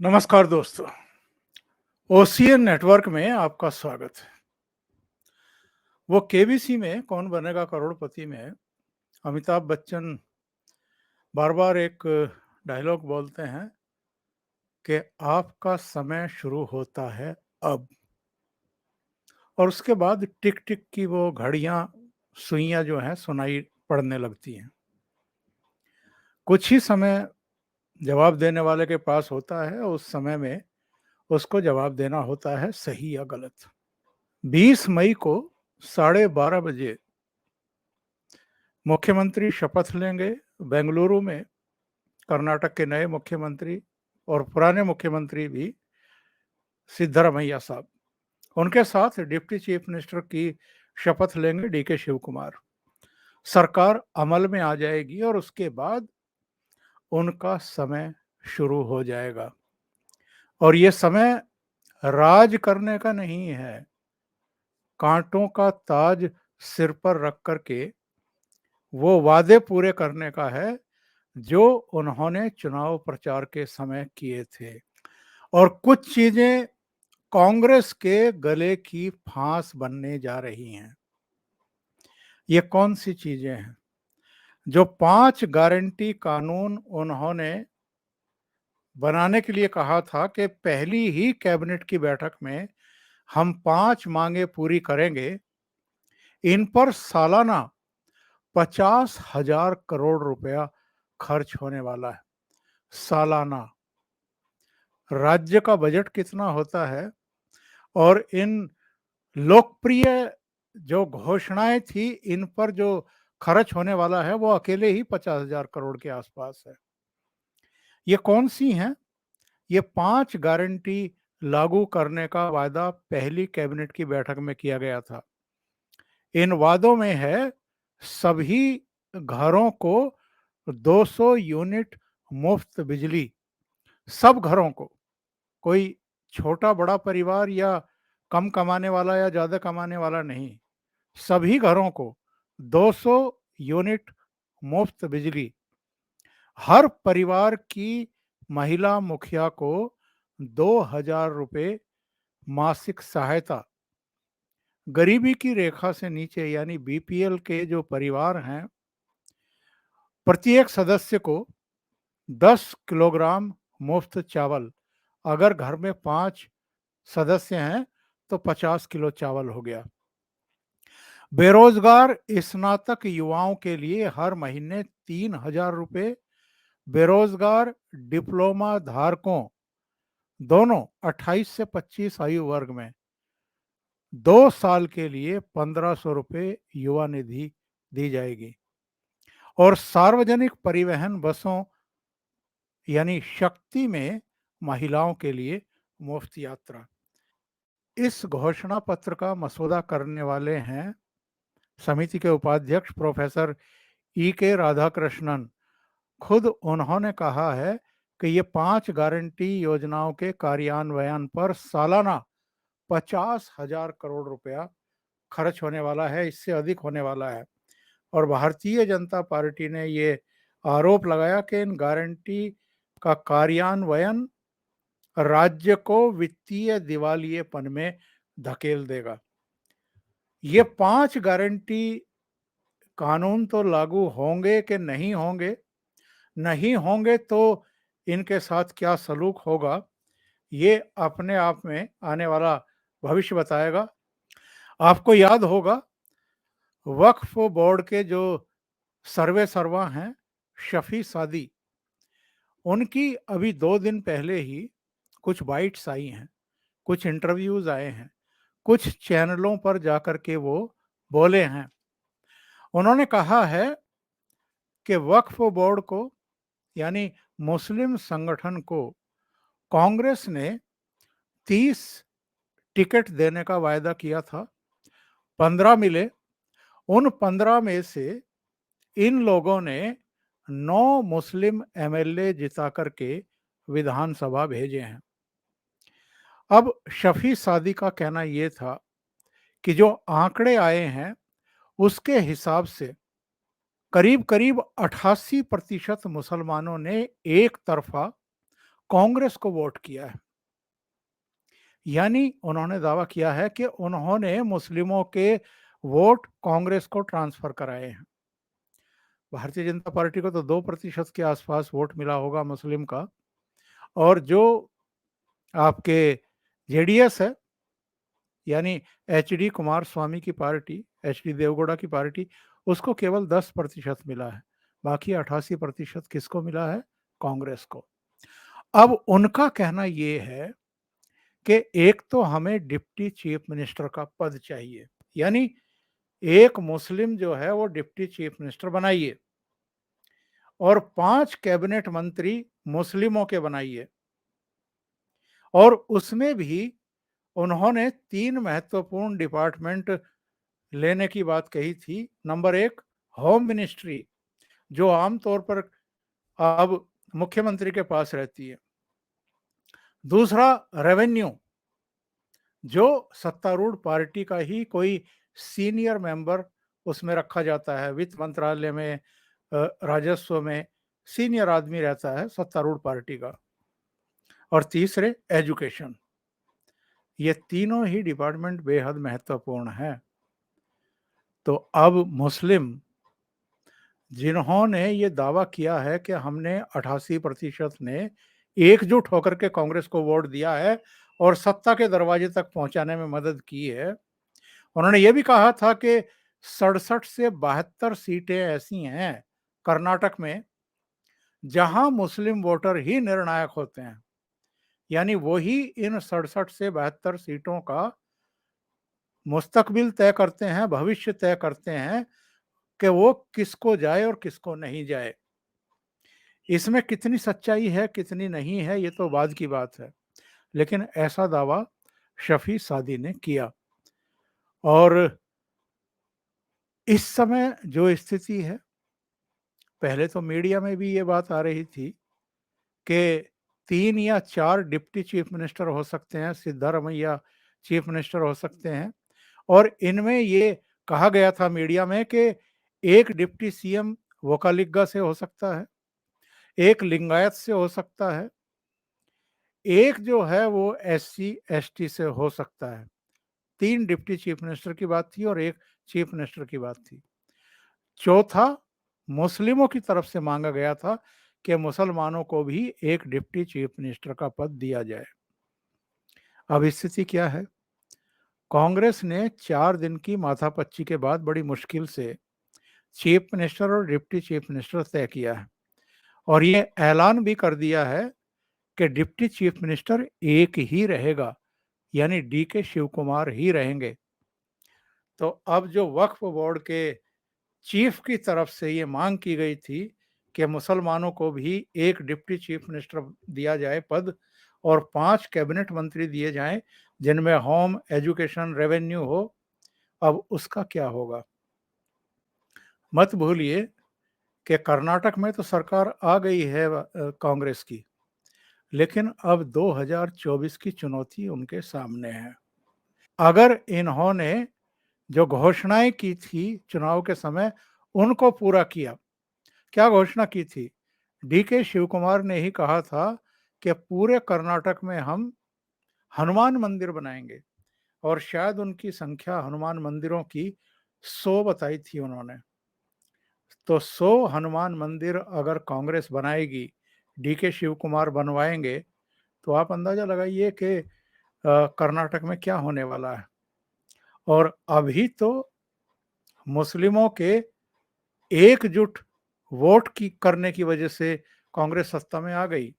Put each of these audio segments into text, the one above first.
नमस्कार दोस्तों, ocean network में आपका स्वागत है। वो केबीसी में कौन बनेगा करोड़पति में अमिताभ बच्चन बार बार एक डायलॉग बोलते हैं कि आपका समय शुरू होता है अब। और उसके बाद टिक टिक की वो घड़ियां सुइयां जो हैं सुनाई पड़ने लगती हैं। कुछ ही समय जवाब देने वाले के पास होता है, उस समय में उसको जवाब देना होता है सही या गलत। 20 मई को 12:30 बजे मुख्यमंत्री शपथ लेंगे बेंगलुरु में। कर्नाटक के नए मुख्यमंत्री और पुराने मुख्यमंत्री भी सिद्धरामैया साहब, उनके साथ डिप्टी चीफ मिनिस्टर की शपथ लेंगे डीके शिव कुमार। सरकार अमल में आ जाएगी और उसके बाद उनका समय शुरू हो जाएगा। और ये समय राज करने का नहीं है, कांटों का ताज सिर पर रख करके वो वादे पूरे करने का है जो उन्होंने चुनाव प्रचार के समय किए थे। और कुछ चीजें कांग्रेस के गले की फांस बनने जा रही हैं। ये कौन सी चीजें हैं? जो 5 गारंटी कानून उन्होंने बनाने के लिए कहा था कि पहली ही कैबिनेट की बैठक में हम 5 मांगे पूरी करेंगे, इन पर सालाना 50,000 करोड़ रुपया खर्च होने वाला है। सालाना। राज्य का बजट कितना होता है? और इन लोकप्रिय जो घोषणाएं थी, इन पर जो खर्च होने वाला है वो अकेले ही 50,000 करोड़ के आसपास है। ये कौन सी हैं? ये 5 गारंटी लागू करने का वादा पहली कैबिनेट की बैठक में किया गया था। इन वादों में है सभी घरों को 200 यूनिट मुफ्त बिजली। सब घरों को, कोई छोटा बड़ा परिवार या कम कमाने वाला या ज्यादा कमाने वाला नहीं, सभी घरों को 200 यूनिट मुफ्त बिजली। हर परिवार की महिला मुखिया को 2,000 रुपए मासिक सहायता। गरीबी की रेखा से नीचे यानी बीपीएल के जो परिवार हैं, प्रत्येक सदस्य को 10 किलोग्राम मुफ्त चावल। अगर घर में 5 सदस्य हैं तो 50 किलो चावल हो गया। बेरोजगार स्नातक युवाओं के लिए हर महीने 3,000 रुपए। बेरोजगार डिप्लोमा धारकों दोनों 28 से 25 आयु वर्ग में 2 साल के लिए 1,500 रुपए युवा निधि दी जाएगी। और सार्वजनिक परिवहन बसों यानी शक्ति में महिलाओं के लिए मुफ्त यात्रा। इस घोषणा पत्र का मसौदा करने वाले हैं समिति के उपाध्यक्ष प्रोफेसर के राधाकृष्णन। खुद उन्होंने कहा है कि ये 5 गारंटी योजनाओं के कार्यान्वयन पर सालाना 50,000 करोड़ रुपया खर्च होने वाला है, इससे अधिक होने वाला है। और भारतीय जनता पार्टी ने ये आरोप लगाया कि इन गारंटी का कार्यान्वयन राज्य को वित्तीय दिवालियेपन में धकेल देगा। ये 5 गारंटी कानून तो लागू होंगे कि नहीं होंगे, नहीं होंगे तो इनके साथ क्या सलूक होगा, ये अपने आप में आने वाला भविष्य बताएगा। आपको याद होगा वक्फ बोर्ड के जो सर्वे सर्वा हैं शफी सादी, उनकी अभी 2 दिन पहले ही कुछ बाइट्स आई हैं, कुछ इंटरव्यूज आए हैं, कुछ चैनलों पर जाकर के वो बोले हैं। उन्होंने कहा है कि वक्फ बोर्ड को यानी मुस्लिम संगठन को कांग्रेस ने 30 टिकट देने का वायदा किया था, 15 मिले। उन 15 में से इन लोगों ने 9 मुस्लिम एमएलए जिता करके विधानसभा भेजे हैं। अब शफी सादी का कहना यह था कि जो आंकड़े आए हैं उसके हिसाब से करीब करीब 88% मुसलमानों ने एक तरफा कांग्रेस को वोट किया है। यानी उन्होंने दावा किया है कि उन्होंने मुस्लिमों के वोट कांग्रेस को ट्रांसफर कराए हैं। भारतीय जनता पार्टी को तो 2% के आसपास वोट मिला होगा मुस्लिम का, और जो आपके जेडीएस है यानी एचडी कुमार स्वामी की पार्टी, एचडी देवगौड़ा की पार्टी, उसको केवल 10% मिला है। बाकी 88% किसको मिला है? कांग्रेस को। अब उनका कहना यह है कि एक तो हमें डिप्टी चीफ मिनिस्टर का पद चाहिए, यानी एक मुस्लिम जो है वो डिप्टी चीफ मिनिस्टर बनाइए और 5 कैबिनेट मंत्री मुस्लिमों के बनाइए। और उसमें भी उन्होंने 3 महत्वपूर्ण डिपार्टमेंट लेने की बात कही थी। नंबर 1 होम मिनिस्ट्री, जो आमतौर पर अब मुख्यमंत्री के पास रहती है। दूसरा रेवेन्यू, जो सत्तारूढ़ पार्टी का ही कोई सीनियर मेंबर उसमें रखा जाता है। वित्त मंत्रालय में, राजस्व में सीनियर आदमी रहता है सत्तारूढ़ पार्टी का। और तीसरे एजुकेशन। ये तीनों ही डिपार्टमेंट बेहद महत्वपूर्ण है। तो अब मुस्लिम जिन्होंने ये दावा किया है कि हमने 88% ने एकजुट होकर के कांग्रेस को वोट दिया है और सत्ता के दरवाजे तक पहुंचाने में मदद की है, उन्होंने ये भी कहा था कि 67 से 72 सीटें ऐसी हैं कर्नाटक में जहां मुस्लिम वोटर ही निर्णायक होते हैं। यानी वही इन 67 से 72 सीटों का मुस्तकबिल तय करते हैं, भविष्य तय करते हैं कि वो किसको जाए और किसको नहीं जाए। इसमें कितनी सच्चाई है कितनी नहीं है ये तो बाद की बात है, लेकिन ऐसा दावा शफी सादी ने किया। और इस समय जो स्थिति है, पहले तो मीडिया में भी ये बात आ रही थी कि 3 या 4 डिप्टी चीफ मिनिस्टर हो सकते हैं, सिद्धारमैया चीफ मिनिस्टर हो सकते हैं। और इनमें ये कहा गया था मीडिया में कि एक डिप्टी सीएम वोकालिगा से हो सकता है, एक लिंगायत से हो सकता है, एक जो है वो एससी एसटी से हो सकता है। 3 डिप्टी चीफ मिनिस्टर की बात थी और एक चीफ मिनिस्टर की बात थी। चौथा मुस्लिमों की तरफ से मांगा गया था कि मुसलमानों को भी एक डिप्टी चीफ मिनिस्टर का पद दिया जाए। अब स्थिति क्या है? कांग्रेस ने 4 दिन की माथापच्ची के बाद बड़ी मुश्किल से चीफ मिनिस्टर और डिप्टी चीफ मिनिस्टर तय किया है और ये ऐलान भी कर दिया है कि डिप्टी चीफ मिनिस्टर एक ही रहेगा, यानी डी के शिव कुमार ही रहेंगे। तो अब जो वक्फ बोर्ड के चीफ की तरफ से ये मांग की गई थी कि मुसलमानों को भी एक डिप्टी चीफ मिनिस्टर दिया जाए पद और 5 कैबिनेट मंत्री दिए जाएं जिनमें होम, एजुकेशन, रेवेन्यू हो, अब उसका क्या होगा? मत भूलिए कि कर्नाटक में तो सरकार आ गई है कांग्रेस की, लेकिन अब 2024 की चुनौती उनके सामने है। अगर इन्होंने जो घोषणाएं की थी चुनाव के समय उनको पूरा किया, क्या घोषणा की थी? डी के शिव कुमार ने ही कहा था कि पूरे कर्नाटक में हम हनुमान मंदिर बनाएंगे और शायद उनकी संख्या हनुमान मंदिरों की 100 बताई थी उन्होंने। तो 100 हनुमान मंदिर अगर कांग्रेस बनाएगी, डी के शिव कुमार बनवाएंगे, तो आप अंदाजा लगाइए कि कर्नाटक में क्या होने वाला है। और अभी तो मुस्लिमों के एकजुट वोट की करने की वजह से कांग्रेस सत्ता में आ गई,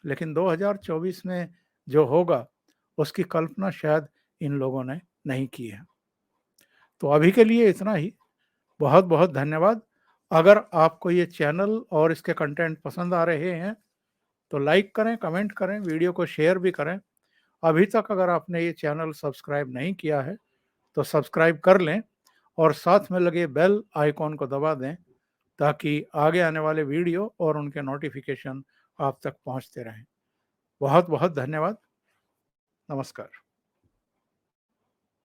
लेकिन 2024 में जो होगा उसकी कल्पना शायद इन लोगों ने नहीं की है। तो अभी के लिए इतना ही। बहुत बहुत धन्यवाद। अगर आपको ये चैनल और इसके कंटेंट पसंद आ रहे हैं तो लाइक करें, कमेंट करें, वीडियो को शेयर भी करें। अभी तक अगर आपने ये चैनल सब्सक्राइब नहीं किया है तो सब्सक्राइब कर लें और साथ में लगे बेल आइकॉन को दबा दें ताकि आगे आने वाले वीडियो और उनके नोटिफिकेशन आप तक पहुंचते रहें। बहुत बहुत धन्यवाद। नमस्कार।